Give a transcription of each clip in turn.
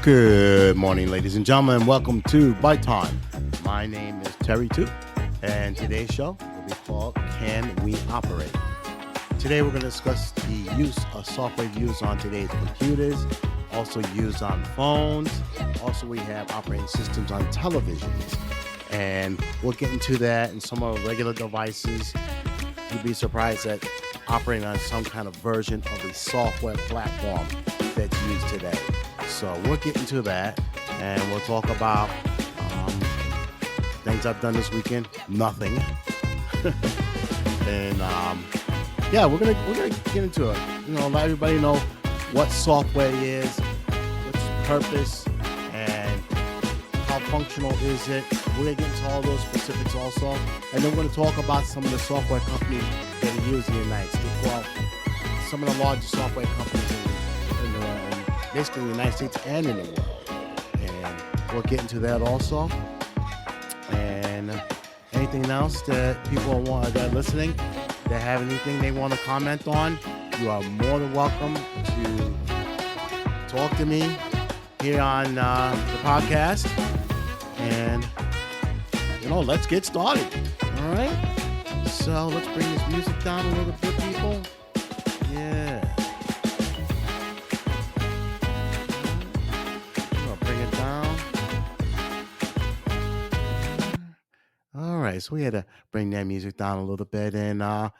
Good morning, ladies and gentlemen. Welcome to Bite Time. My name is Terry Too, and today's show will be called Can We Operate? Today, we're going to discuss the use of software used on today's computers, also used on phones. Also, we have operating systems on televisions, and we'll get into that and some of our regular devices. You'd be surprised that operating on some kind of version of a software platform that's used today. So we'll get into that, and we'll talk about things I've done this weekend. Nothing, and yeah, we're gonna get into it. Let everybody know what software is, what's its purpose, and how functional is it. We're gonna get into all those specifics also, and then we're gonna talk about some of the software companies that are used in the United States. Well, some of the largest software companies basically in the United States and in the world. And we'll get into that also. And anything else that people that are listening, that have anything they want to comment on, you are more than welcome to talk to me here on the podcast. And, let's get started. All right? So let's bring this music down a little bit, people. Yeah. All right, so we had to bring that music down a little bit, and a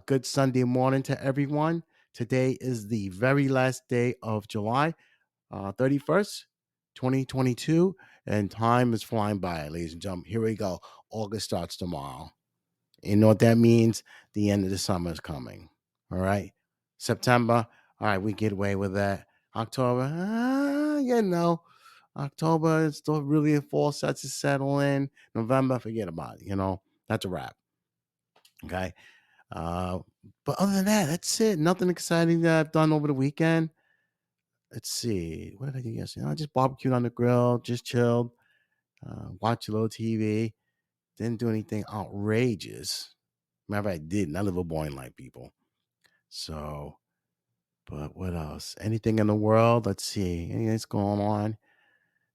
good Sunday morning to everyone. Today is the very last day of July 31st, 2022, and time is flying by, ladies and gentlemen. Here we go. August starts tomorrow. You know what that means? The end of the summer is coming. All right, September. All right, we get away with that. October, October, it's still really a fall starts to settle in. November, forget about it. That's a wrap. Okay. But other than that, that's it. Nothing exciting that I've done over the weekend. Let's see. What did I do yesterday? I just barbecued on the grill, just chilled, watched a little TV. Didn't do anything outrageous. Matter of fact, I didn't. I live a boring life, people. So, but what else? Anything in the world? Let's see. Anything's going on?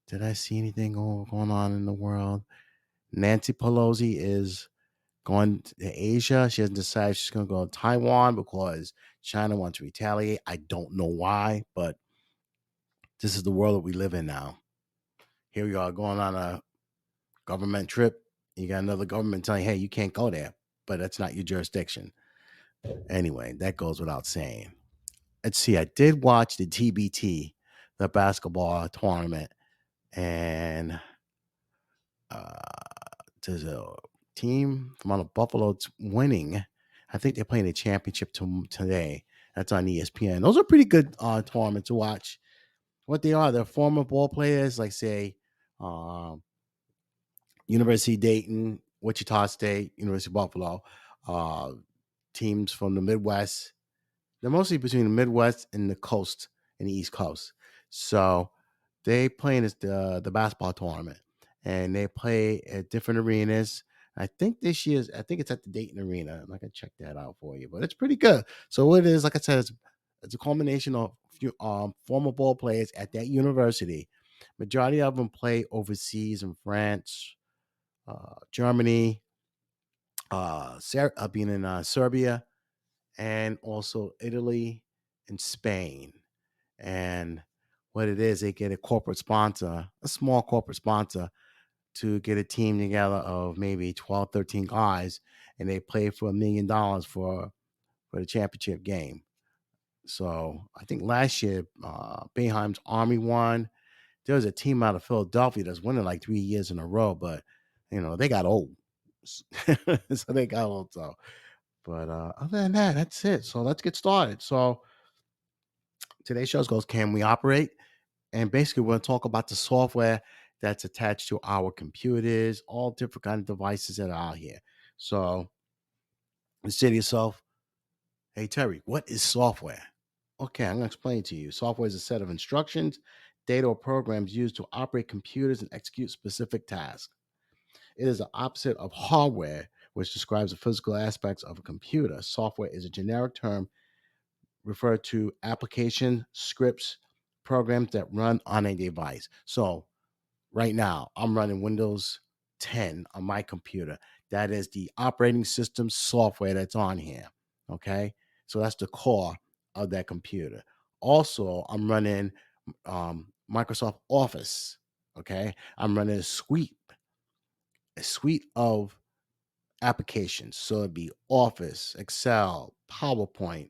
Did I see anything going on in the world? Nancy Pelosi is going to Asia. She hasn't decided she's going to go to Taiwan because China wants to retaliate. I don't know why, but this is the world that we live in now. Here we are going on a government trip. You got another government telling you, hey, you can't go there, but that's not your jurisdiction. Anyway, that goes without saying. Let's see. I did watch the TBT, the basketball tournament, and there's a team from out of Buffalo winning. I think they're playing the championship today. That's on ESPN. Those are pretty good tournaments to watch. What they are, they're former ball players, like say University of Dayton, Wichita State, University of Buffalo, teams from the Midwest. They're mostly between the Midwest and the coast and the East Coast. So they play in the basketball tournament, and they play at different arenas. I think this year's, I think it's at the Dayton Arena. I'm not gonna check that out for you, but it's pretty good. So what it is, like I said, it's a culmination of former ball players at that university. Majority of them play overseas in France, Germany, being in Serbia, and also Italy and Spain. And what it is, they get a corporate sponsor, a small corporate sponsor, to get a team together of maybe 12, 13 guys, and they play for $1 million for the championship game. So I think last year, Boeheim's Army won. There was a team out of Philadelphia that's winning like 3 years in a row, but they got old. So they got old. So, but other than that, that's it. So let's get started. So today's show goes, Can We Operate? And basically, we're going to talk about the software that's attached to our computers, all different kind of devices that are out here. So you say to yourself, hey, Terry, what is software? Okay, I'm going to explain it to you. Software is a set of instructions, data, or programs used to operate computers and execute specific tasks. It is the opposite of hardware, which describes the physical aspects of a computer. Software is a generic term referred to application, scripts, programs that run on a device. So right now, I'm running Windows 10 on my computer. That is the operating system software that's on here. Okay. So that's the core of that computer. Also, I'm running Microsoft Office. Okay. I'm running a suite of applications. So it'd be Office, Excel, PowerPoint,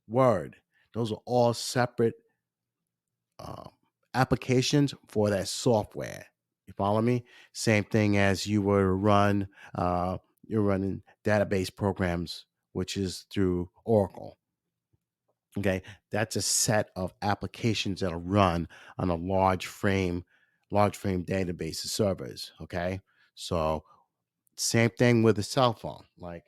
Word. Those are all separate um, applications for that software. You follow me? Same thing as you were to run, you're running database programs, which is through Oracle. Okay. That's a set of applications that'll run on a large frame database servers. Okay. So, same thing with a cell phone. Like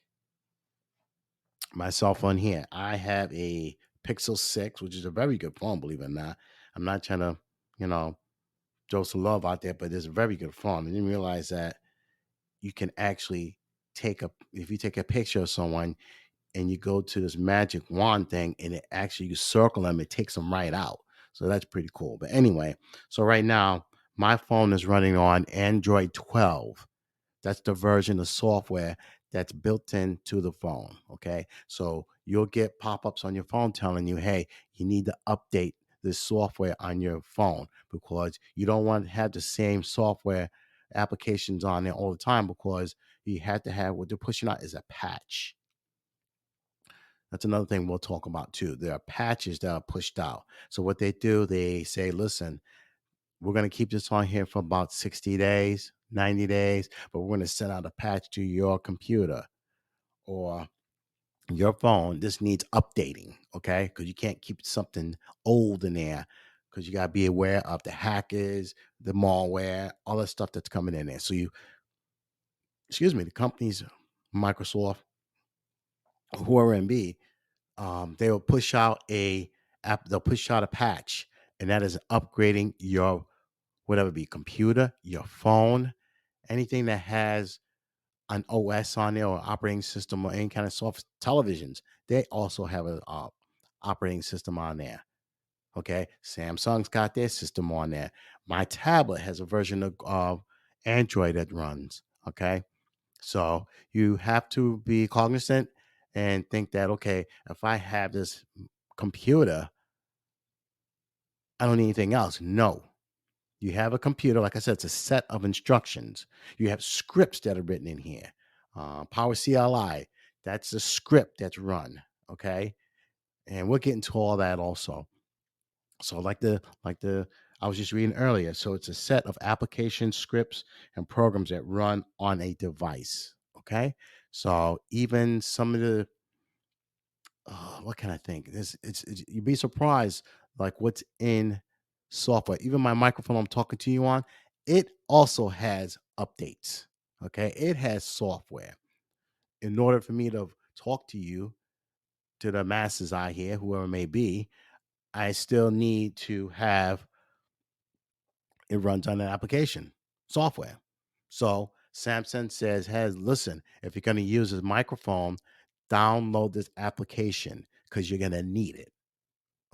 my cell phone here, I have a Pixel 6, which is a very good phone, believe it or not. I'm not trying to, you know, throw some love out there, but it's a very good phone. I didn't realize that you can actually if you take a picture of someone and you go to this magic wand thing and it actually you circle them, it takes them right out. So that's pretty cool. But anyway, so right now my phone is running on Android 12. That's the version of software that's built into the phone. Okay. So you'll get pop ups on your phone telling you, hey, you need to update this software on your phone because you don't want to have the same software applications on there all the time because you have to have what they're pushing out is a patch. That's another thing we'll talk about too. There are patches that are pushed out. So what they do, they say, listen, we're going to keep this on here for about 60 days, 90 days, but we're going to send out a patch to your computer or your phone. This needs updating, okay? Because you can't keep something old in there because you got to be aware of the hackers, the malware, all that stuff that's coming in there. So the companies, Microsoft, whoever they will push out they'll push out a patch, and that is upgrading your whatever it be computer, your phone, anything that has an OS on there or operating system or any kind of soft televisions. They also have a operating system on there. Okay, Samsung's got their system on there. My tablet has a version of Android that runs. Okay, so you have to be cognizant and think that okay, if I have this computer, I don't need anything else. No, you have a computer, like I said, it's a set of instructions. You have scripts that are written in here. Power CLI, that's a script that's run. Okay. And we'll get into all that also. So like the I was just reading earlier. So it's a set of application scripts and programs that run on a device. Okay. So even some of the what can I think? You'd be surprised, like what's in software. Even my microphone I'm talking to you on, it also has updates. Okay, it has software. In order for me to talk to you, to the masses out here, whoever it may be, I still need to have it runs on an application software. So Samsung says, "Hey, listen, if you're going to use this microphone, download this application because you're going to need it."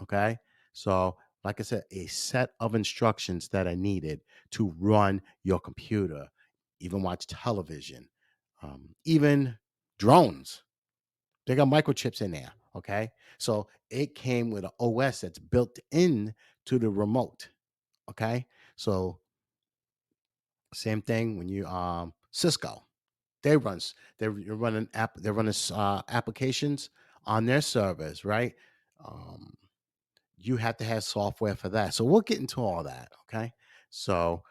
Okay. So, like I said, a set of instructions that are needed to run your computer, even watch television, even drones. They got microchips in there. Okay. So it came with an OS that's built in to the remote. Okay. So, same thing when you, Cisco, they're running applications on their servers, right? Um, you have to have software for that. So we'll get into all that. Okay. So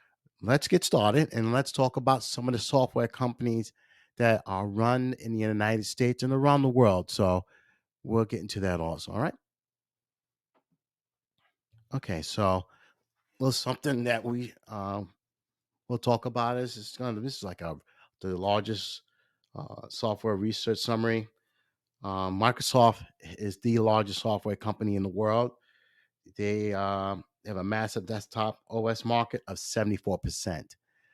let's get started and let's talk about some of the software companies that are run in the United States and around the world. So we'll get into that also. All right. Okay. So well, something that we'll talk about this is like the largest software research summary. Microsoft is the largest software company in the world. They have a massive desktop OS market of 74%.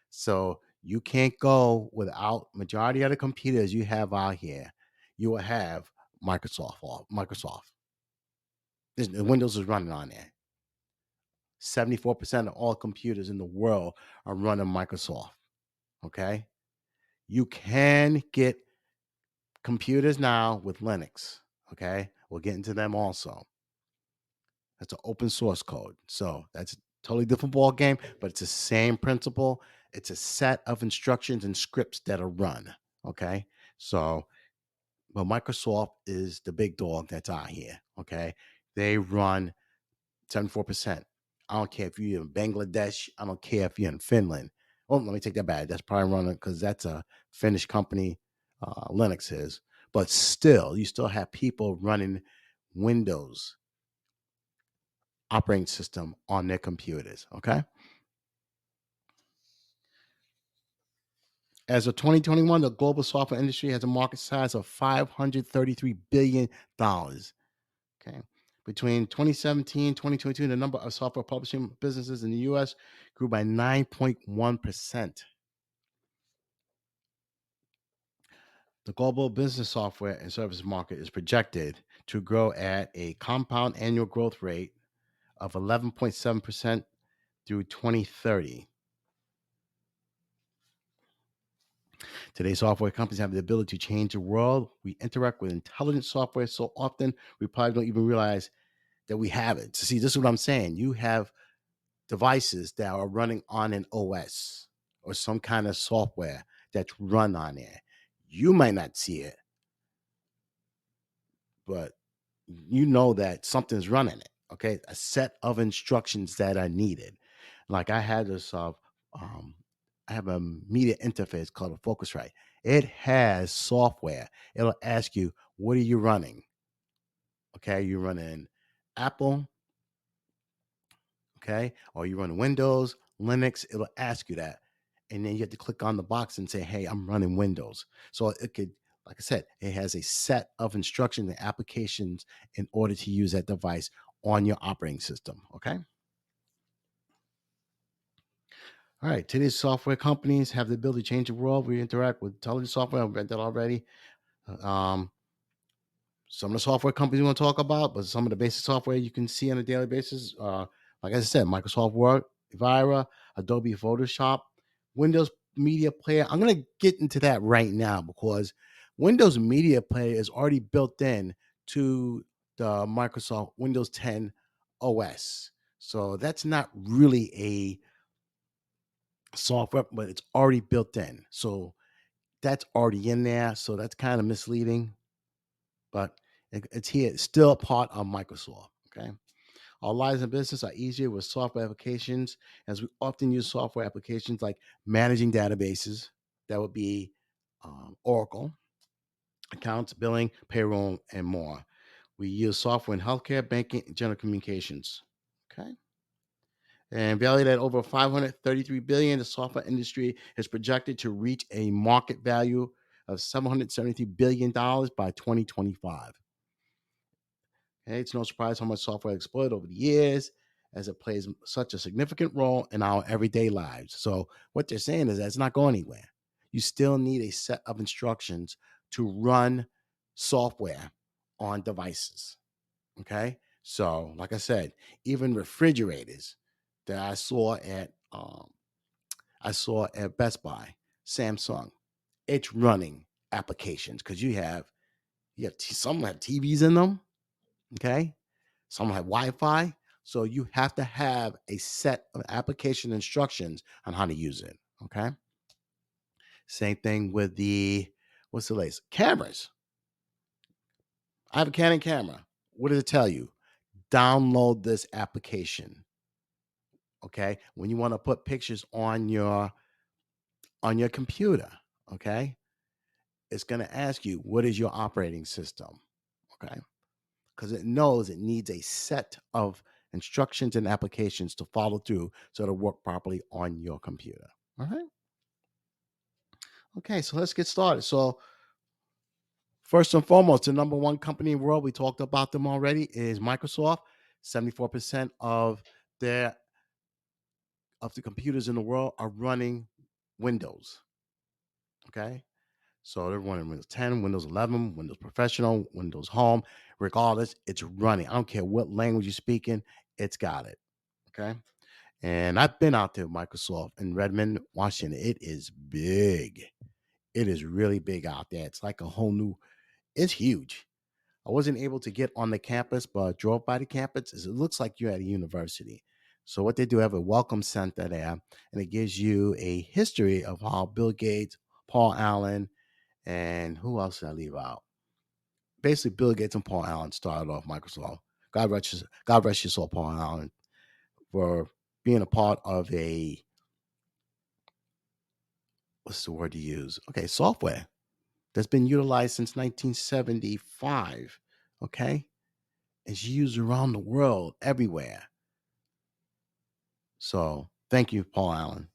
So you can't go without majority of the computers you have out here. You will have Microsoft. Windows is running on there. 74% of all computers in the world are running Microsoft. Okay. You can get computers now with Linux. Okay. We'll get into them also. That's an open source code. So that's a totally different ball game, but it's the same principle. It's a set of instructions and scripts that are run. Okay. So, but Microsoft is the big dog that's out here. Okay. They run 74%. I don't care if you're in Bangladesh. I don't care if you're in Finland. Oh, let me take that back. That's probably running because that's a Finnish company. Linux is, but still, you still have people running Windows operating system on their computers. Okay. As of 2021, the global software industry has a market size of $533 billion. Okay. Between 2017 and 2022, the number of software publishing businesses in the US grew by 9.1%. The global business software and services market is projected to grow at a compound annual growth rate of 11.7% through 2030. Today's software companies have the ability to change the world. We interact with intelligent software so often we probably don't even realize that we have it. So see, this is what I'm saying. You have devices that are running on an OS or some kind of software that's run on there. You might not see it, but you know that something's running it. Okay, a set of instructions that are needed. Like I had this, I have a media interface called a Focusrite. It has software. It'll ask you, what are you running? Okay, you're running Apple, okay, or you run Windows, Linux. It'll ask you that, and then you have to click on the box and say, "Hey, I'm running Windows." So it could, like I said, it has a set of instructions and applications in order to use that device on your operating system. Okay. All right. Today's software companies have the ability to change the world. We interact with intelligent software. I've read that already. Um, some of the software companies we want to talk about, but some of the basic software you can see on a daily basis, like I said, Microsoft Word, Vira, Adobe Photoshop, Windows Media Player. I'm going to get into that right now because Windows Media Player is already built in to the Microsoft Windows 10 OS. So that's not really a software, but it's already built in. So that's already in there. So that's kind of misleading, but it's here. It's still a part of Microsoft. Okay. Our lives and business are easier with software applications, as we often use software applications like managing databases. That would be Oracle, accounts, billing, payroll, and more. We use software in healthcare, banking, and general communications. Okay. And valued at over 533 billion, the software industry is projected to reach a market value of $773 billion by 2025. Okay, it's no surprise how much software exploited over the years as it plays such a significant role in our everyday lives. So, what they're saying is that it's not going anywhere. You still need a set of instructions to run software on devices. Okay. So, like I said, even refrigerators that I saw at Best Buy, Samsung, it's running applications because some have TVs in them. Okay. Some have Wi-Fi. So you have to have a set of application instructions on how to use it. Okay. Same thing with what's the latest? Cameras. I have a Canon camera. What does it tell you? Download this application. Okay. When you want to put pictures on your computer, okay, it's going to ask you, what is your operating system? Okay. Because it knows it needs a set of instructions and applications to follow through so it'll work properly on your computer. All right. Okay, so let's get started. So, first and foremost, the number one company in the world, we talked about them already, is Microsoft. 74% their of the computers in the world are running Windows. Okay. So they're running Windows 10, Windows 11, Windows Professional, Windows Home. Regardless, it's running. I don't care what language you're speaking, it's got it. Okay. And I've been out to Microsoft in Redmond, Washington. It is big. It is really big out there. It's like a whole new, it's huge. I wasn't able to get on the campus, but drove by the campus. It looks like you're at a university. So what they do have a welcome center there, and it gives you a history of how Bill Gates, Paul Allen, and who else did I leave out? Basically, Bill Gates and Paul Allen started off Microsoft. God rest your soul, Paul Allen, for being a part of a, what's the word to use? Okay, software that's been utilized since 1975. Okay, it's used around the world, everywhere. So thank you, Paul Allen.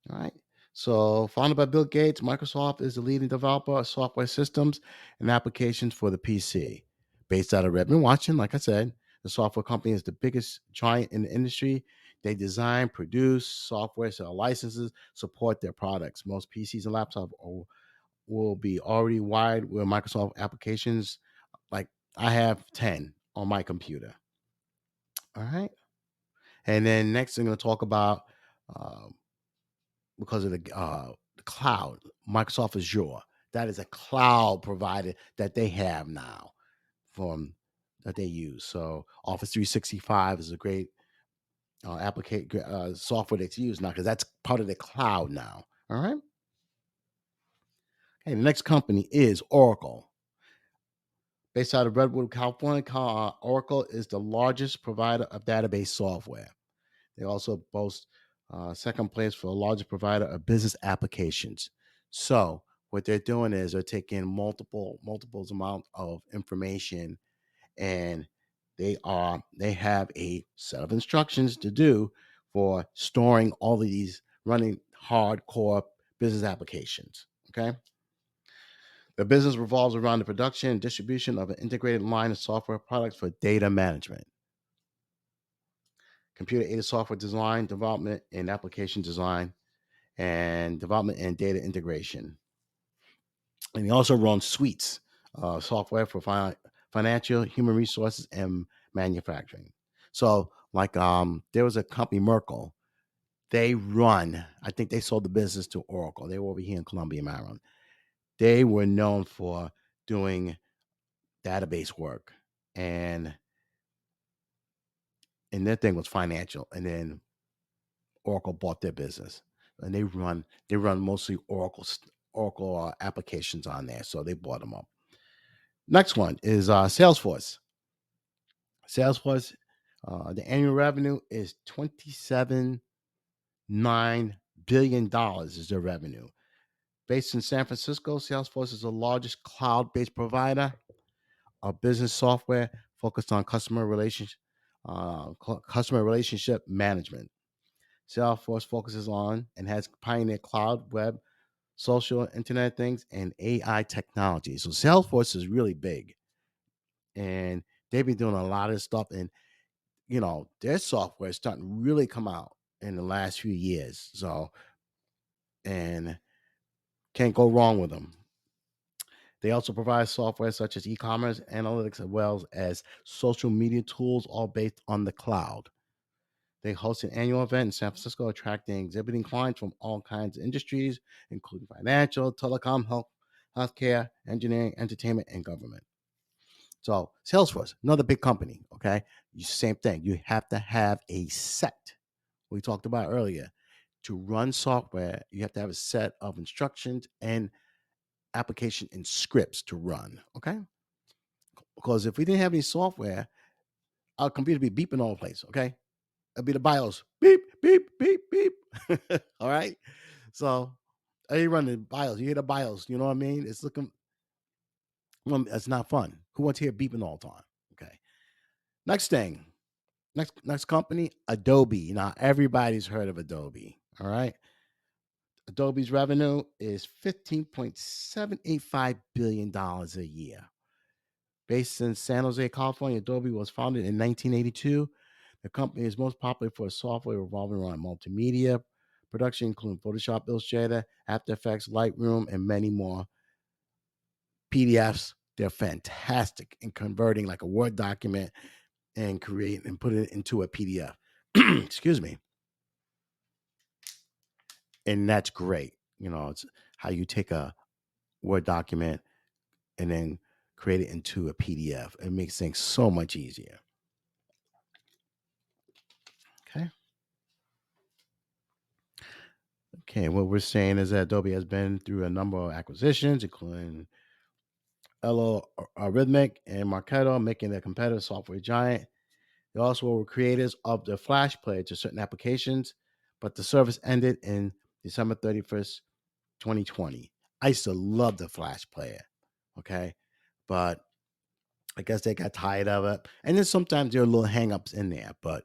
All right. So, founded by Bill Gates, Microsoft is the leading developer of software systems and applications for the PC. Based out of Redmond, Washington, like I said, the software company is the biggest giant in the industry. They design, produce software, sell licenses, support their products. Most PCs and laptops will be already wired with Microsoft applications. Like I have 10 on my computer. All right. And then next, I'm going to talk about uh, because of the cloud, Microsoft Azure. That is a cloud provider that they have now from that they use. So Office 365 is a great software that's used now because that's part of the cloud now. All right. Okay. The next company is Oracle. Based out of Redwood, California, Oracle is the largest provider of database software. They also boast second place for the largest provider of business applications. So what they're doing is they're taking multiples amount of information, and they have a set of instructions to do for storing all of these running hardcore business applications. Okay. The business revolves around the production and distribution of an integrated line of software products for data management, computer aided software design, development, and application design, and development and data integration. And he also runs suites, software for financial, human resources, and manufacturing. So, like, there was a company, Merkle. They run. I think they sold the business to Oracle. They were over here in Columbia, Maryland. They were known for doing database work, and their thing was financial. And then Oracle bought their business, and they run mostly Oracle applications on there. So they bought them up. Next one is Salesforce. Salesforce, the annual revenue is $27.9 billion is their revenue. Based in San Francisco, Salesforce is the largest cloud-based provider of business software focused on customer relationship management. Salesforce focuses on and has pioneered cloud, web, social, internet things, and AI technology. So Salesforce is really big, and they've been doing a lot of stuff. And their software is starting to really come out in the last few years. So, and can't go wrong with them. They also provide software such as e-commerce, analytics, as well as social media tools, all based on the cloud. They host an annual event in San Francisco, attracting exhibiting clients from all kinds of industries, including financial, telecom, healthcare, engineering, entertainment, and government. So Salesforce, another big company. Okay, same thing. You have to have a set. We talked about earlier. To run software, you have to have a set of instructions and application and scripts to run. Okay, because if we didn't have any software, our computer would be beeping all the place. Okay, it'd be the BIOS beep beep beep beep. All right, so you run the BIOS. You hear the BIOS. You know what I mean? It's looking. Well, it's not fun. Who wants to hear beeping all the time? Okay. Next thing. Next company, Adobe. Now everybody's heard of Adobe. All right. Adobe's revenue is $15.785 billion a year. Based in San Jose, California, Adobe was founded in 1982. The company is most popular for its software revolving around multimedia production, including Photoshop, Illustrator, After Effects, Lightroom, and many more. PDFs, they're fantastic in converting like a Word document and create and put it into a PDF. Excuse me. and that's great. It's how you take a Word document and then create it into a PDF. It makes things so much easier. Okay. Okay. What we're saying is that Adobe has been through a number of acquisitions, including Algorithmic and Marketo, making it a competitive software giant. They also were creators of the Flash Player to certain applications, but the service ended in December 31st, 2020. I used to love the Flash Player. Okay. But I guess they got tired of it. And then sometimes there are little hangups in there, but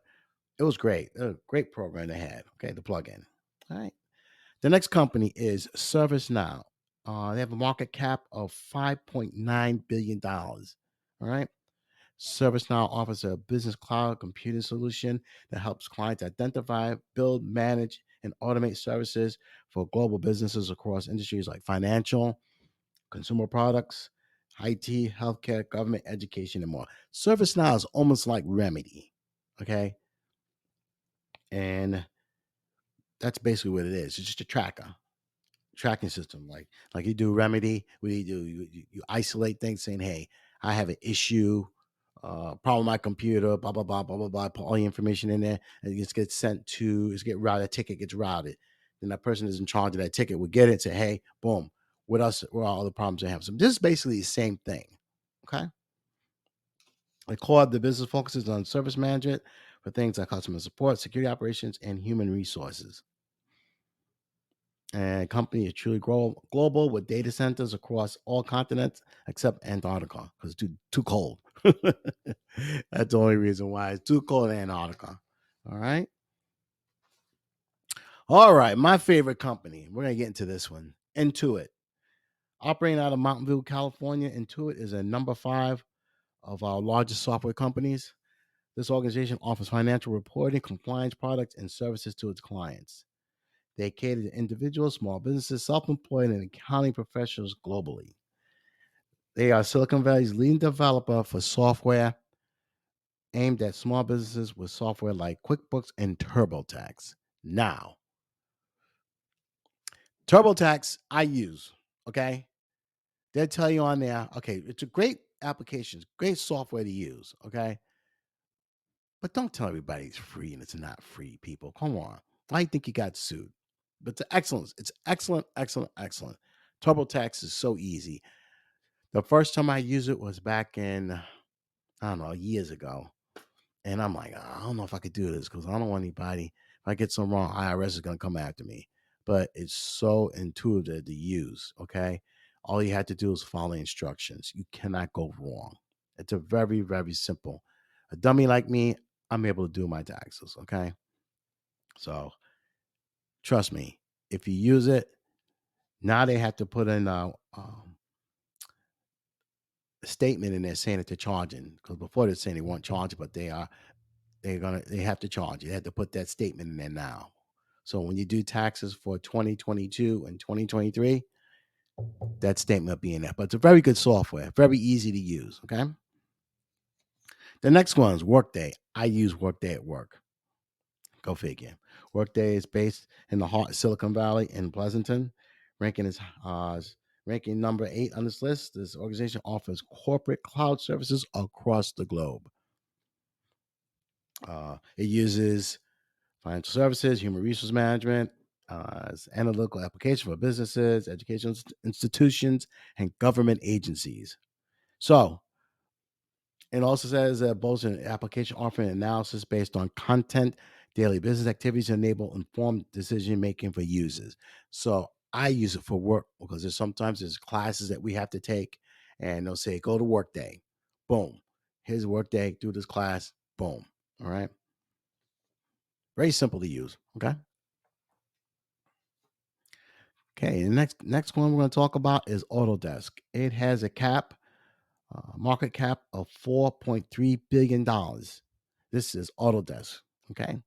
it was great. A great program they had. Okay, the plugin. All right. The next company is ServiceNow. They have a market cap of $5.9 billion. All right. ServiceNow offers a business cloud computing solution that helps clients identify, build, manage, and automate services for global businesses across industries like financial, consumer products, IT, healthcare, government, education, and more. ServiceNow is almost like Remedy. Okay. And that's basically what it is. It's just a tracking system. Like you do Remedy, what do? You isolate things saying, hey, I have an issue, problem with my computer, blah, blah, blah, blah, blah, blah. Put all the information in there and it just gets sent to, it's get routed, that ticket gets routed. Then that person is in charge of that ticket will get it, say, hey, boom, what are all the problems they have? So this is basically the same thing. Okay. The core of the business focuses on service management for things like customer support, security operations, and human resources. And company is truly global with data centers across all continents except Antarctica because it's too cold. That's the only reason why it's too cold in Antarctica. All right. All right. My favorite company. We're going to get into this one. Intuit. Operating out of Mountain View, California, Intuit is a number 5 of our largest software companies. This organization offers financial reporting, compliance products, and services to its clients. They cater to individuals, small businesses, self employed, and accounting professionals globally. They are Silicon Valley's leading developer for software aimed at small businesses with software like QuickBooks and TurboTax. Now, TurboTax I use, okay? They'll tell you on there, okay, it's a great application, great software to use, okay? But don't tell everybody it's free and it's not free, people. Come on. I think you got sued. But it's excellent. It's excellent, excellent, excellent. TurboTax is so easy. The first time I used it was back in, I don't know, years ago. And I'm like, I don't know if I could do this because I don't want anybody, if I get something wrong, IRS is going to come after me. But it's so intuitive to use. Okay. All you have to do is follow instructions. You cannot go wrong. It's a very, very simple. A dummy like me, I'm able to do my taxes. Okay. So trust me, if you use it, now they have to put in a statement in there saying that they're charging because before they're saying they won't charge, but they have to charge. You have to put that statement in there now. So when you do taxes for 2022 and 2023, that statement will be in there. But it's a very good software, very easy to use. Okay. The next one is Workday. I use Workday at work. Go figure. Workday is based in the heart of Silicon Valley in Pleasanton, ranking is ranking number 8 on this list. This organization offers corporate cloud services across the globe. It uses financial services, human resource management, as analytical application for businesses, educational institutions, and government agencies. So it also says that both an application offering analysis based on content, daily business activities to enable informed decision making for users. So I use it for work because there's classes that we have to take, and they'll say go to Workday, boom, here's Workday, do this class, boom. All right, very simple to use. Okay. Okay, the next one we're going to talk about is Autodesk. It has a market cap of $4.3 billion. This is Autodesk. Okay,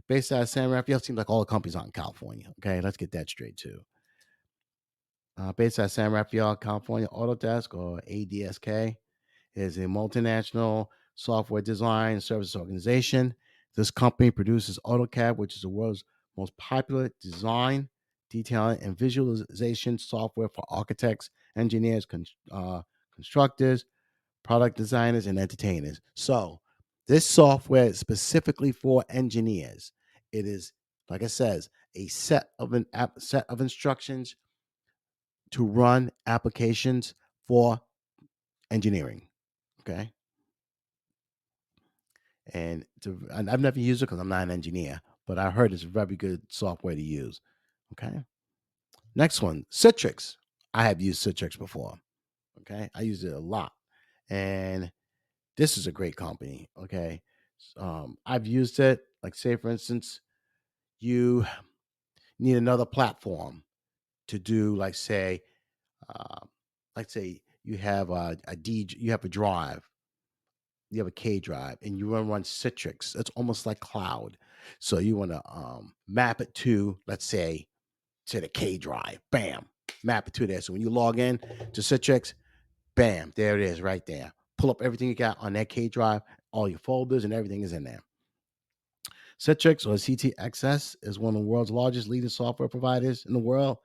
based out of San Rafael. Seems like all the companies out in California. Okay, let's get that straight too. Based out of San Rafael, California, Autodesk or ADSK is a multinational software design and services organization. This company produces AutoCAD, which is the world's most popular design detailing and visualization software for architects, engineers, constructors, product designers, and entertainers. So, this software is specifically for engineers. It is, like I says, a set of instructions to run applications for engineering. Okay, and I've never used it because I'm not an engineer, but I heard it's very good software to use. Okay, next one, Citrix. I have used Citrix before. Okay, I use it a lot, and this is a great company. Okay, I've used it. Like, say for instance, you need another platform to do, uh, like say you have you have a drive, you have a K drive, and you want to run Citrix. It's almost like cloud. So you want to map it to, let's say, to the K drive. Bam, map it to there. So when you log in to Citrix, bam, there it is right there. Pull up everything you got on that K drive, all your folders and everything is in there. Citrix, or CTXS, is one of the world's largest leading software providers in the world.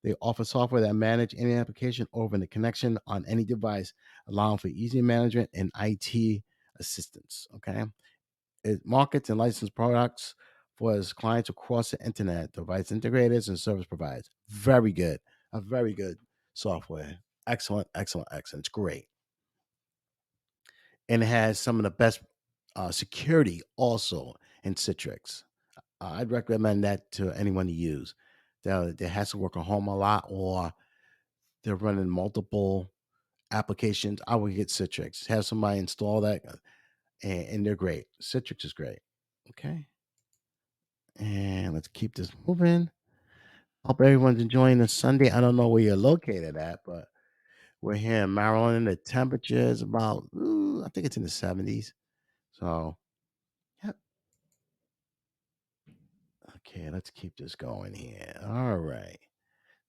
They offer software that manage any application over the connection on any device, allowing for easy management and IT assistance. Okay. It markets and licenses products for its clients across the internet, device integrators, and service providers. Very good. A very good software. Excellent, excellent, excellent. It's great. And it has some of the best security also in Citrix. I'd recommend that to anyone to use that has to work at home a lot, or they're running multiple applications. I would get Citrix. Have somebody install that, and they're great. Citrix is great. Okay. And let's keep this moving. Hope everyone's enjoying the Sunday. I don't know where you're located at, but we're here in Maryland. The temperature is about, I think it's in the 70s. So, yep. Okay, let's keep this going here. All right.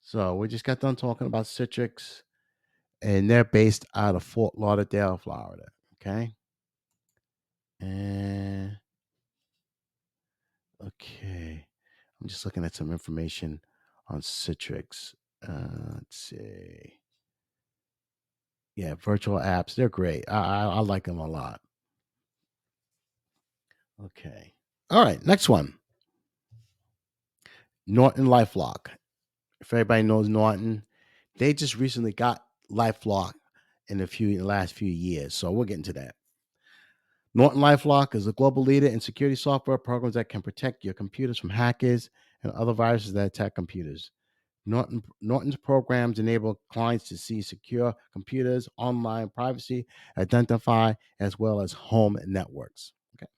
So, we just got done talking about Citrix, and they're based out of Fort Lauderdale, Florida. Okay. And, okay. I'm just looking at some information on Citrix. Let's see. Yeah, virtual apps. They're great. I like them a lot. Okay. All right. Next one. Norton LifeLock. If everybody knows Norton, they just recently got LifeLock in the last few years. So we'll get into that. Norton LifeLock is a global leader in security software programs that can protect your computers from hackers and other viruses that attack computers. Norton's programs enable clients to see secure computers, online privacy, identify, as well as home networks. Okay.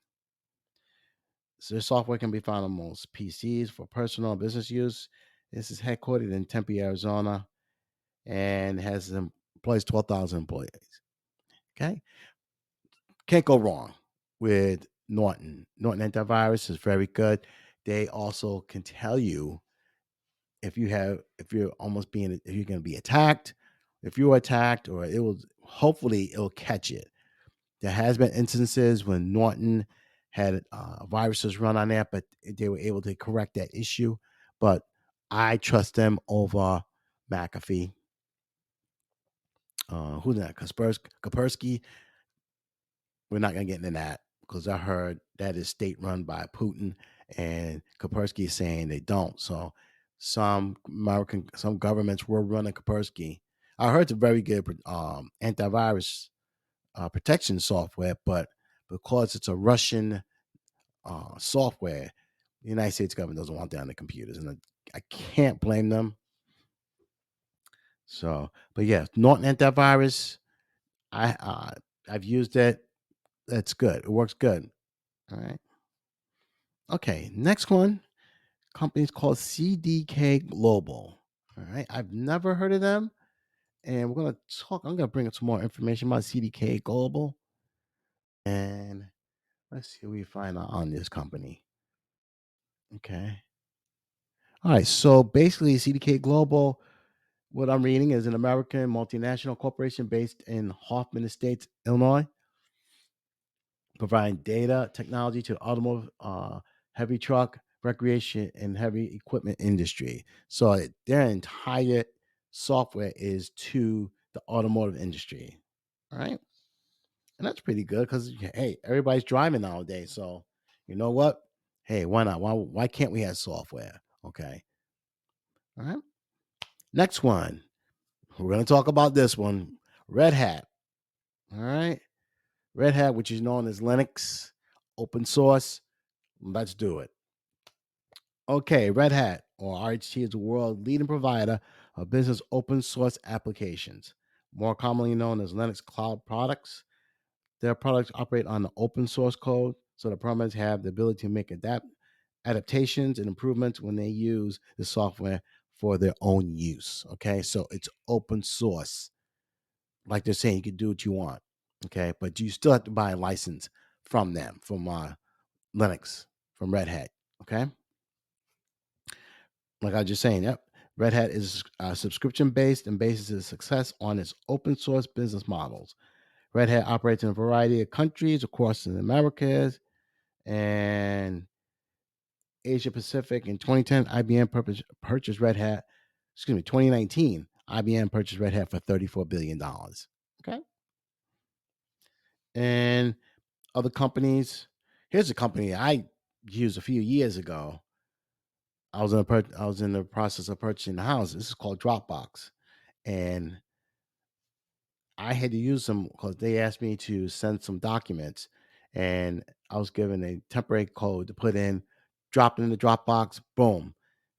So this software can be found on most PCs for personal and business use. This is headquartered in Tempe, Arizona, and has employs 12,000 employees. Okay. Can't go wrong with Norton. Norton antivirus is very good. They also can tell you if you're almost being if you're going to be attacked, if you're attacked, or it will hopefully it'll catch it. There has been instances when Norton had viruses run on there, but they were able to correct that issue. But I trust them over McAfee. Who's that? Kaspersky. We're not going to get into that because I heard that is state run by Putin, and Kaspersky is saying they don't. So some governments were running Kaspersky. I heard it's a very good antivirus protection software, but because it's a Russian software, the United States government doesn't want that on the computers, and I can't blame them. So, but yeah, Norton antivirus, I've used it. That's good. It works good. All right. Okay. Next one, company's called CDK Global. All right. I've never heard of them, and we're gonna talk. I'm gonna bring up some more information about CDK Global, and let's see what we find out on this company. Okay. All right. So basically, CDK Global, what I'm reading, is an American multinational corporation based in Hoffman Estates, Illinois, providing data technology to automotive, heavy truck, recreation, and heavy equipment industry. So their entire software is to the automotive industry. All right. And that's pretty good because, hey, everybody's driving nowadays. So, you know what? Hey, why not? Why can't we have software? Okay. All right. Next one. We're going to talk about this one, Red Hat. All right. Red Hat, which is known as Linux, open source. Let's do it. Okay, Red Hat, or RHT, is the world leading provider of business open source applications, more commonly known as Linux cloud products. Their products operate on the open source code, so the programmers have the ability to make adaptations and improvements when they use the software for their own use. Okay, so it's open source. Like they're saying, you can do what you want. Okay, but you still have to buy a license from them, from Linux, from Red Hat. Okay, like I was just saying, yep. Red Hat is subscription based and bases its success on its open source business models. Red Hat operates in a variety of countries across the Americas and Asia Pacific. In 2010, IBM purchased Red Hat. Excuse me, 2019, IBM purchased Red Hat for $34 billion. Okay. And other companies, here's a company I used a few years ago. I was in the process of purchasing the house. This is called Dropbox. And I had to use them because they asked me to send some documents, and I was given a temporary code to put in, drop it in the Dropbox, boom,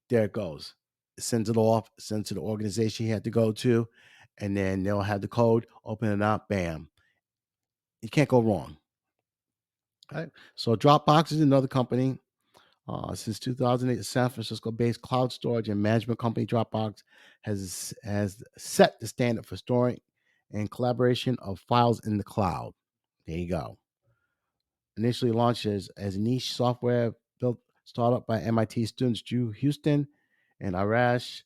there it goes. It sends it off, sends to the organization you had to go to, and then they'll have the code, open it up, bam. You can't go wrong. Right? So Dropbox is another company. Since 2008, the San Francisco-based cloud storage and management company Dropbox has set the standard for storing and collaboration of files in the cloud. There you go. Initially launched as a niche software built startup by MIT students Drew Houston and Arash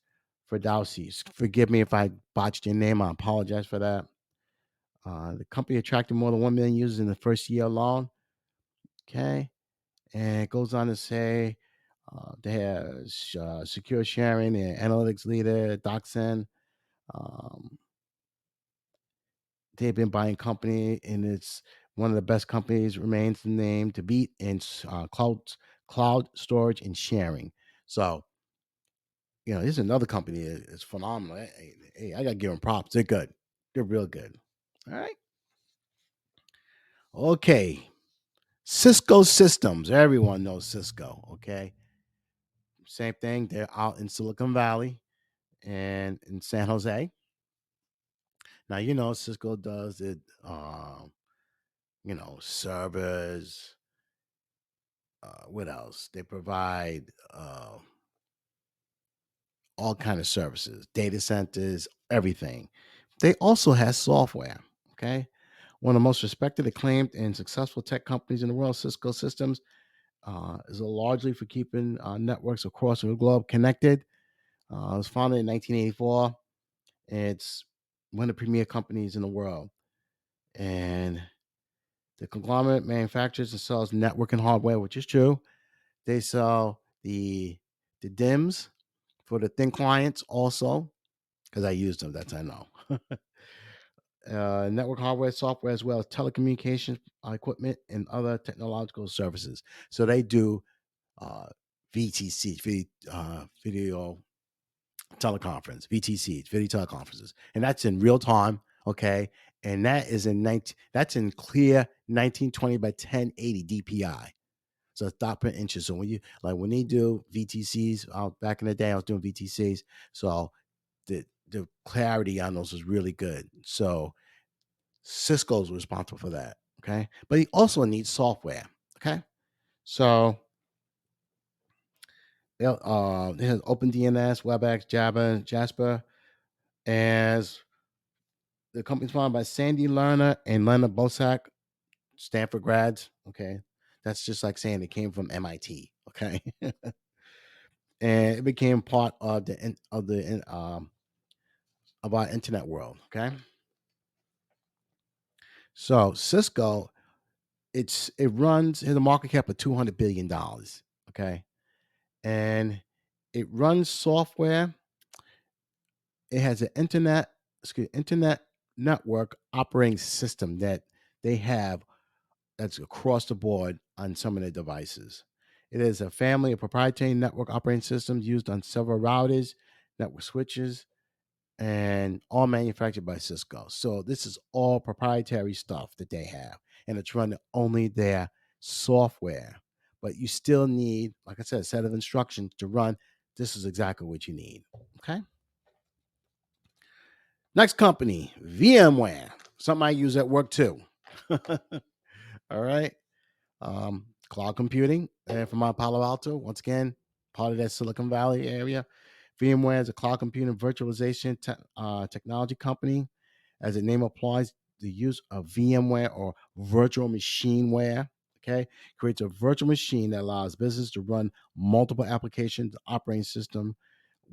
Ferdowsi. Forgive me if I botched your name. I apologize for that. The company attracted more than 1 million users in the first year alone. Okay. And it goes on to say they have secure sharing and analytics leader, Doxen. Um, they've been buying company, and it's one of the best companies, remains the name to beat in cloud storage and sharing. So, this is another company that is phenomenal. Hey, I got to give them props. They're good. They're real good. All right. Okay. Cisco Systems. Everyone knows Cisco. Okay. Same thing. They're out in Silicon Valley and in San Jose. Now, Cisco does it, servers. What else? They provide all kind of services, data centers, everything. They also have software. Okay. One of the most respected, acclaimed, and successful tech companies in the world, Cisco Systems, is largely for keeping networks across the globe connected. It was founded in 1984. It's one of the premier companies in the world. And the conglomerate manufactures and sells networking hardware, which is true. They sell the DIMMs for the thin clients also, because I use them. That's I know. Network hardware, software, as well as telecommunications equipment and other technological services. So they do uh, VTC, video teleconference, VTCs, video teleconferences, and that's in real time. Okay, and that is that's in clear 1920 by 1080 DPI. So it's dot per inches. So when they do VTCs, back in the day, I was doing VTCs. So the clarity on those was really good. So Cisco's responsible for that. Okay, but he also needs software. Okay, so it has OpenDNS, WebEx, Java, Jasper, as the company's founded by Sandy Lerner and Leonard Bosak, Stanford grads. Okay, that's just like saying it came from MIT. Okay, and it became part of of our internet world. Okay, so Cisco, it has a market cap of $200 billion. Okay, and it runs software. It has an internet network operating system that they have that's across the board on some of their devices. It is a family of proprietary network operating systems used on several routers, network switches, and all manufactured by Cisco. So this is all proprietary stuff that they have, and it's running only their software. But you still need, like I said, a set of instructions to run. This is exactly what you need. Okay. Next company, VMware. Something I use at work too. All right. Cloud computing from my Palo Alto. Once again, part of that Silicon Valley area. VMware is a cloud computing virtualization technology company. As the name applies, the use of VMware or virtual machineware, okay, creates a virtual machine that allows business to run multiple applications, operating system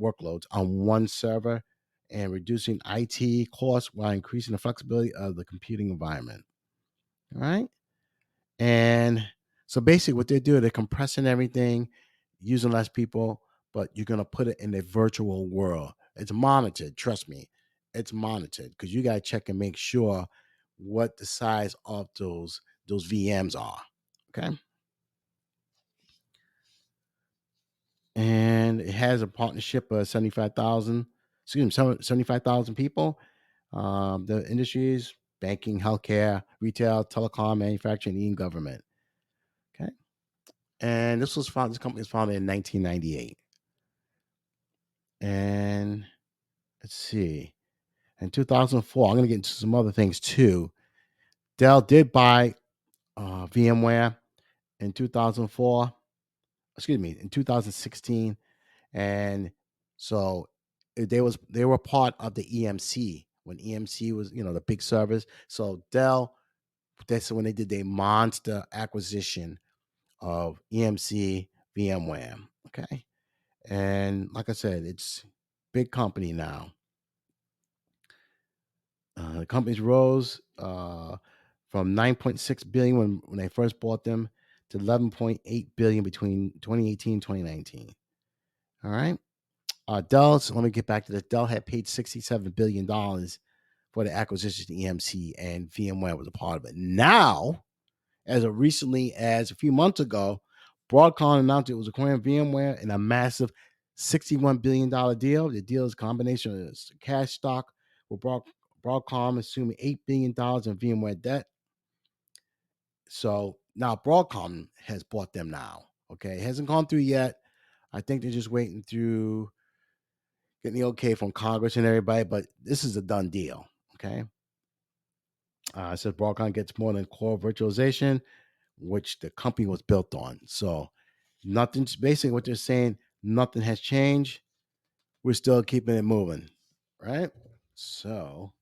workloads on one server and reducing IT costs while increasing the flexibility of the computing environment. All right. And so basically, what they do, they're compressing everything, using less people, but you're gonna put it in a virtual world. It's monitored. Trust me, it's monitored because you gotta check and make sure what the size of those VMs are. Okay, and it has a partnership of 75,000. Excuse me, 75,000 people. The industries: banking, healthcare, retail, telecom, manufacturing, and government. Okay. And this company was founded in 1998. And let's see, in 2004, I'm going to get into some other things too. Dell did buy VMware in 2004, excuse me, in 2016. And so they were part of the EMC when EMC was, the big servers. So Dell, that's when they did their monster acquisition of EMC VMware. Okay. And like I said, it's big company now. The companies rose from 9.6 billion when they first bought them to 11.8 billion between 2018 and 2019. All right. Dell, so let me get back to this. Dell had paid $67 billion for the acquisition of EMC, and VMware was a part of it. Now, as of recently as a few months ago, Broadcom announced it was acquiring VMware in a massive $61 billion deal. The deal is a combination of cash stock with Broadcom assuming $8 billion in VMware debt. So now Broadcom has bought them now. Okay. It hasn't gone through yet. I think they're just waiting through getting the okay from Congress and everybody, but this is a done deal. Okay. It says Broadcom gets more than core virtualization, which the company was built on. So nothing's basically what they're saying, nothing has changed. We're still keeping it moving. Right. So,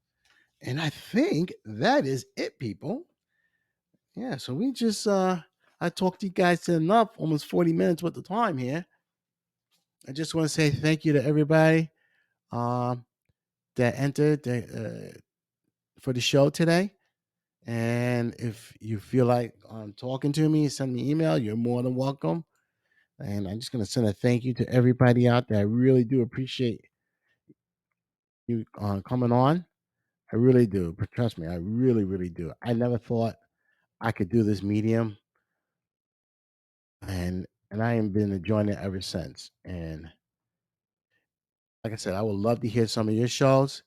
and I think that is it, people. Yeah. So we just, I talked to you guys to enough, almost 40 minutes with the time here. I just want to say thank you to everybody um, that entered for the show today. And if you feel like talking to me, send me an email. You're more than welcome. And I'm just going to send a thank you to everybody out there. I really do appreciate you coming on. I really do. But trust me, I really, really do. I never thought I could do this medium, and I have been enjoying it ever since. And like I said, I would love to hear some of your shows.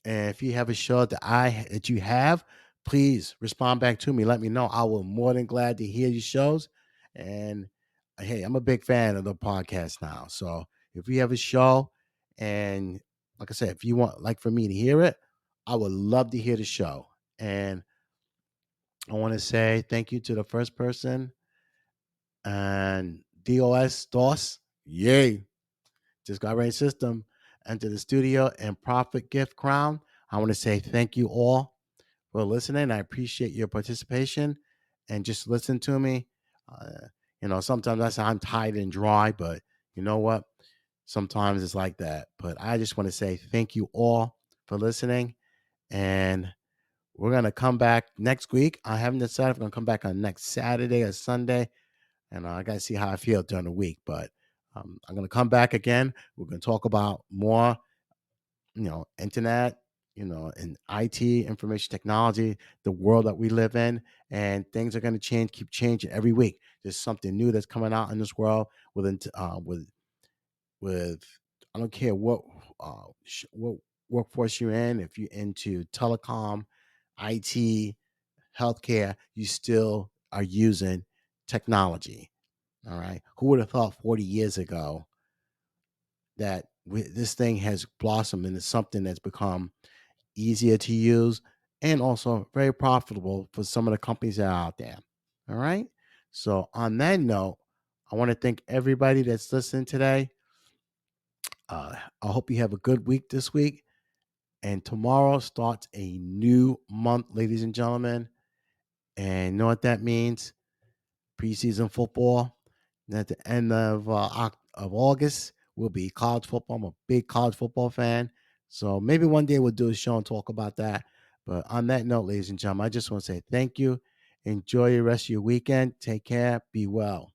And if you have a show that you have, please respond back to me. Let me know. I will more than glad to hear your shows. And hey, I'm a big fan of the podcast now. So if you have a show, and like I said, if you want like for me to hear it, I would love to hear the show. And I want to say thank you to the first person and DOS. Yay. Just got rain system into the studio and Profit Gift Crown. I want to say thank you all for listening. I appreciate your participation and just listen to me. Uh, sometimes I sound tired and dry, but you know what? Sometimes it's like that. But I just want to say thank you all for listening. And we're going to come back next week. I haven't decided if we're going to come back on next Saturday or Sunday. and I got to see how I feel during the week. But I'm going to come back again. We're going to talk about more, internet, and IT, information technology, the world that we live in, and things are going to change, keep changing every week. There's something new that's coming out in this world with I don't care what workforce you're in. If you're into telecom, IT, healthcare, you still are using technology. All right. Who would have thought 40 years ago that this thing has blossomed into something that's become easier to use and also very profitable for some of the companies that are out there. All right. So, on that note, I want to thank everybody that's listening today. I hope you have a good week this week. And tomorrow starts a new month, ladies and gentlemen. And you know what that means? Preseason football. And at the end of August will be college football. I'm a big college football fan. So maybe one day we'll do a show and talk about that. But on that note, ladies and gentlemen, I just want to say thank you. Enjoy the rest of your weekend. Take care. Be well.